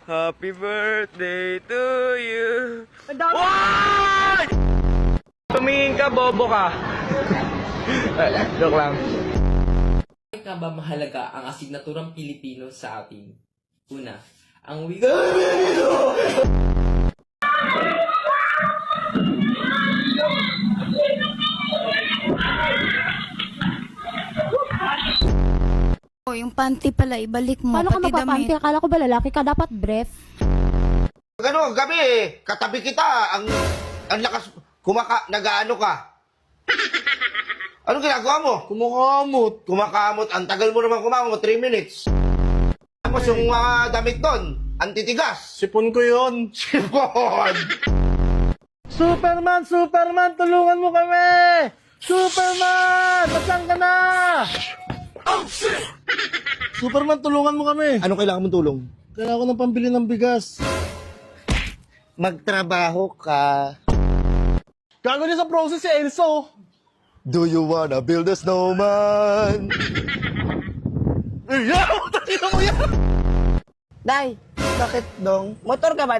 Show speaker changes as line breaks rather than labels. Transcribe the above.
Happy birthday to you.
Why?
Tumingin ka, bobo ka. Joke lang.
Bakit nga ba mahalaga ang asignaturang Pilipino sa atin? Una, ang wika...
Oh, yung panty pala, ibalik mo.
Paano ka
pati
magpapanty?
damit.
Akala ko ba lalaki ka? Dapat brief.
Gano, gabi katabi kita, ang lakas, nag-ano ka? Anong ginagawa mo? Kumakamot, ang tagal mo naman kumamot, 3 minutes. Tapos yung mga damit doon, antitigas.
Sipon ko yun.
Sipon!
Superman! Tulungan mo kami! Superman! Saan ka na? Superman, tulungan mo kami.
Anong kailangan mong tulong?
Kailangan ko ng pambili ng bigas.
Magtrabaho ka.
Gago niya sa process si Elso.
Do you wanna build a snowman?
Ayaw! Tayo mo yan!
Day,
Bakit dong?
motor ka ba?